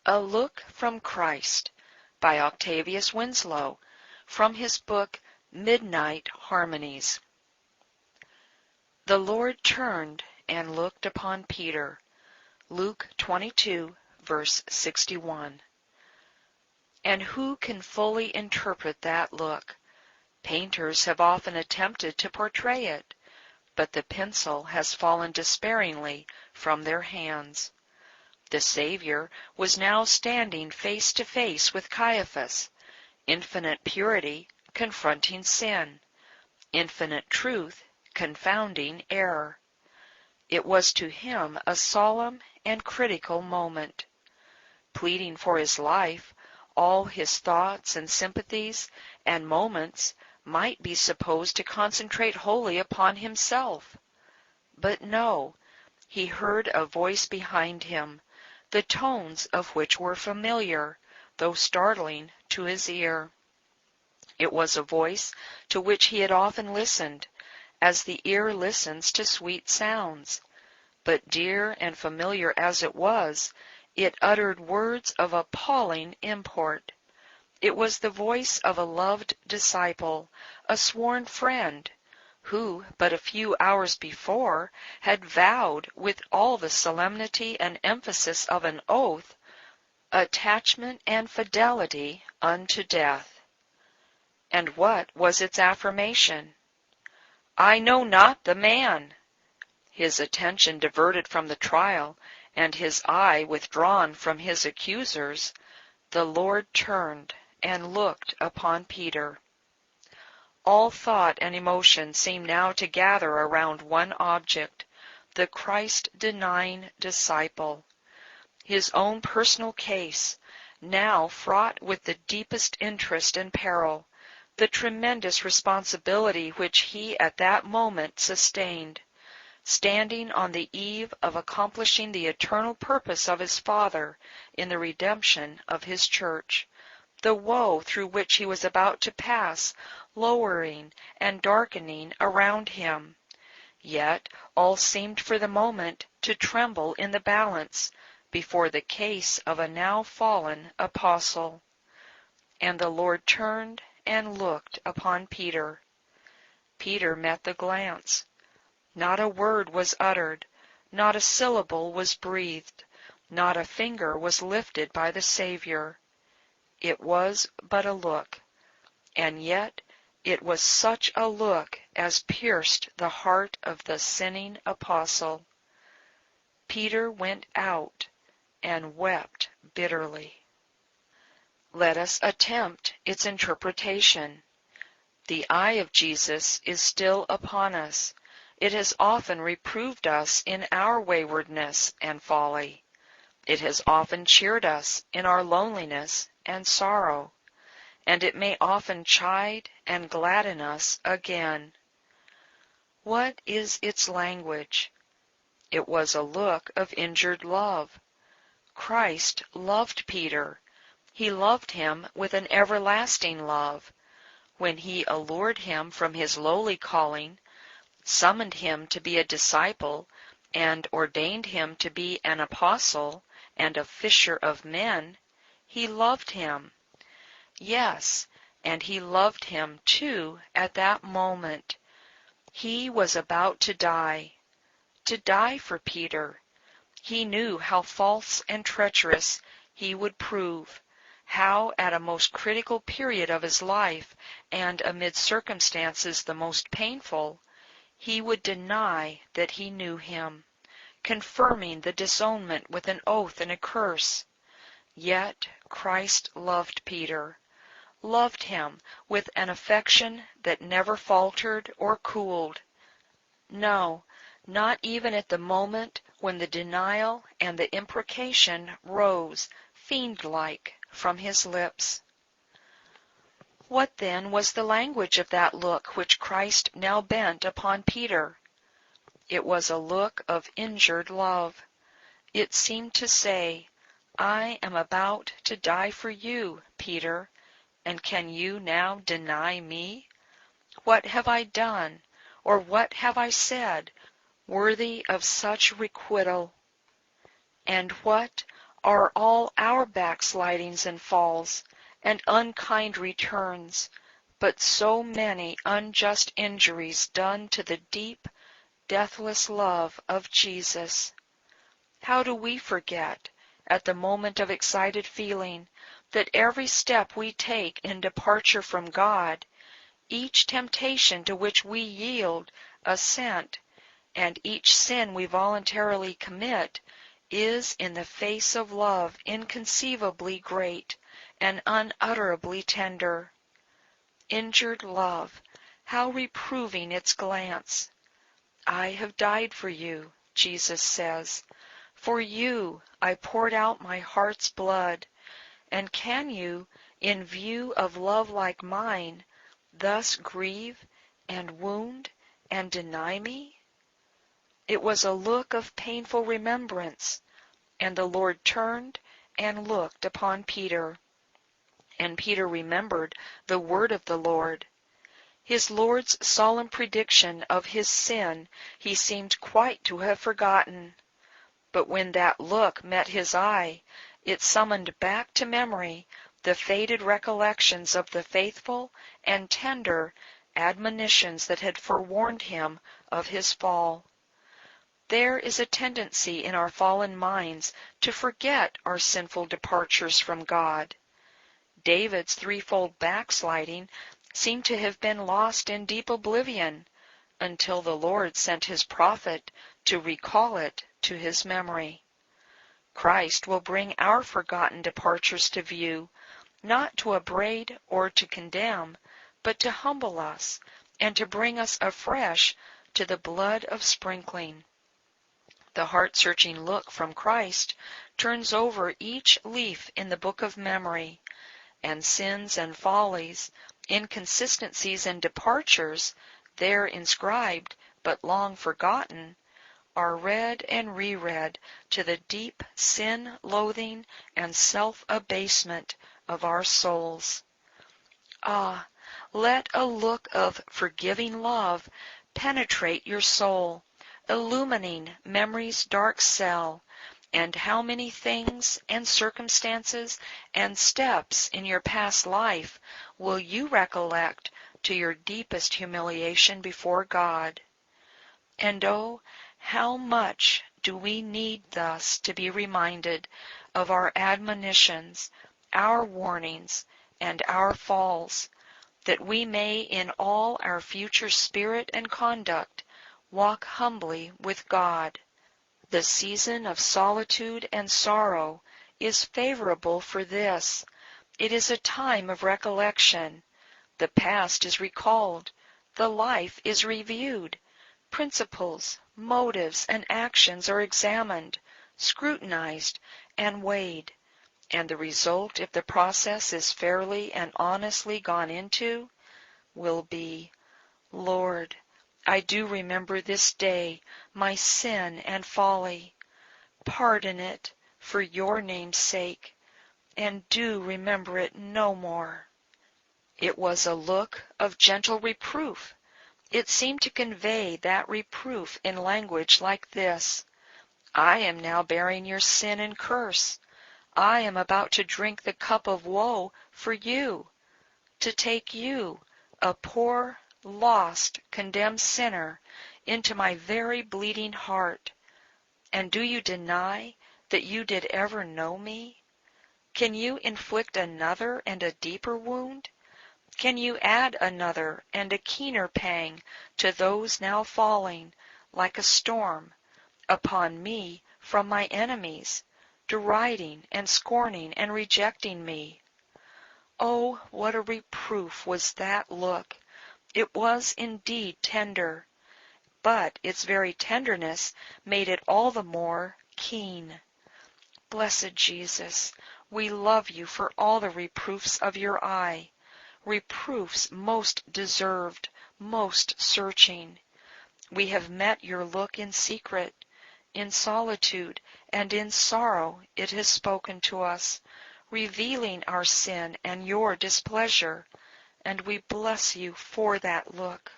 A Look from Christ by Octavius Winslow, from his book Midnight Harmonies. The Lord turned and looked upon Peter. Luke 22, verse 61. And who can fully interpret that look? Painters have often attempted to portray it, but the pencil has fallen despairingly from their hands. The Savior was now standing face to face with Caiaphas, infinite purity confronting sin, infinite truth confounding error. It was to him a solemn and critical moment. Pleading for his life, all his thoughts and sympathies and moments might be supposed to concentrate wholly upon himself. But no, he heard a voice behind him, the tones of which were familiar, though startling to his ear. It was a voice to which he had often listened, as the ear listens to sweet sounds. But dear and familiar as it was, it uttered words of appalling import. It was the voice of a loved disciple, a sworn friend, who but a few hours before had vowed with all the solemnity and emphasis of an oath, attachment and fidelity unto death. And what was its affirmation? I know not the man. His attention diverted from the trial, and his eye withdrawn from his accusers, the Lord turned and looked upon Peter. All thought and emotion seemed now to gather around one object, the Christ-denying disciple. His own personal case, now fraught with the deepest interest and peril, the tremendous responsibility which he at that moment sustained, standing on the eve of accomplishing the eternal purpose of his Father in the redemption of his church, the woe through which he was about to pass, lowering and darkening around him. Yet all seemed for the moment to tremble in the balance before the case of a now fallen apostle. And the Lord turned and looked upon Peter. Peter met the glance. Not a word was uttered, not a syllable was breathed, not a finger was lifted by the Savior. It was but a look, and yet it was such a look as pierced the heart of the sinning apostle. Peter went out and wept bitterly. Let us attempt its interpretation. The eye of Jesus is still upon us. It has often reproved us in our waywardness and folly. It has often cheered us in our loneliness and sorrow, and it may often chide and gladden us again. What is its language? It was a look of injured love. Christ loved Peter. He loved him with an everlasting love. When he allured him from his lowly calling, summoned him to be a disciple, and ordained him to be an apostle and a fisher of men, he loved him. Yes, and he loved him, too, at that moment. He was about to die for Peter. He knew how false and treacherous he would prove, how at a most critical period of his life, and amid circumstances the most painful, he would deny that he knew him, confirming the disownment with an oath and a curse. Yet Christ loved Peter, loved him with an affection that never faltered or cooled. No, not even at the moment when the denial and the imprecation rose, fiend-like, from his lips. What then was the language of that look which Christ now bent upon Peter? It was a look of injured love. It seemed to say, I am about to die for you, Peter, and can you now deny me? What have I done, or what have I said, worthy of such requital? And what, are all our backslidings and falls, and unkind returns, but so many unjust injuries done to the deep, deathless love of Jesus. How do we forget, at the moment of excited feeling, that every step we take in departure from God, each temptation to which we yield assent, and each sin we voluntarily commit, is in the face of love inconceivably great and unutterably tender. Injured love, how reproving its glance! I have died for you, Jesus says. For you I poured out my heart's blood, and can you, in view of love like mine, thus grieve and wound and deny me? It was a look of painful remembrance, and the Lord turned and looked upon Peter. And Peter remembered the word of the Lord. His Lord's solemn prediction of his sin he seemed quite to have forgotten. But when that look met his eye, it summoned back to memory the faded recollections of the faithful and tender admonitions that had forewarned him of his fall. There is a tendency in our fallen minds to forget our sinful departures from God. David's threefold backsliding seemed to have been lost in deep oblivion until the Lord sent his prophet to recall it to his memory. Christ will bring our forgotten departures to view, not to upbraid or to condemn, but to humble us and to bring us afresh to the blood of sprinkling. The heart-searching look from Christ turns over each leaf in the book of memory, and sins and follies, inconsistencies and departures, there inscribed but long forgotten, are read and reread to the deep sin-loathing and self-abasement of our souls. Ah, let a look of forgiving love penetrate your soul, illumining memory's dark cell, and how many things and circumstances and steps in your past life will you recollect to your deepest humiliation before God? And oh, how much do we need thus to be reminded of our admonitions, our warnings, and our falls, that we may in all our future spirit and conduct walk humbly with God. The season of solitude and sorrow is favorable for this. It is a time of recollection. The past is recalled. The life is reviewed. Principles, motives, and actions are examined, scrutinized, and weighed. And the result, if the process is fairly and honestly gone into, will be, Lord, I do remember this day my sin and folly. Pardon it for your name's sake, and do remember it no more. It was a look of gentle reproof. It seemed to convey that reproof in language like this: I am now bearing your sin and curse. I am about to drink the cup of woe for you, to take you, a poor, lost, condemned sinner, into my very bleeding heart. And do you deny that you did ever know me? Can you inflict another and a deeper wound? Can you add another and a keener pang to those now falling, like a storm, upon me from my enemies, deriding and scorning and rejecting me? Oh, what a reproof was that look! It was indeed tender, but its very tenderness made it all the more keen. Blessed Jesus, we love you for all the reproofs of your eye, reproofs most deserved, most searching. We have met your look in secret, in solitude, and in sorrow it has spoken to us, revealing our sin and your displeasure, and we bless you for that look.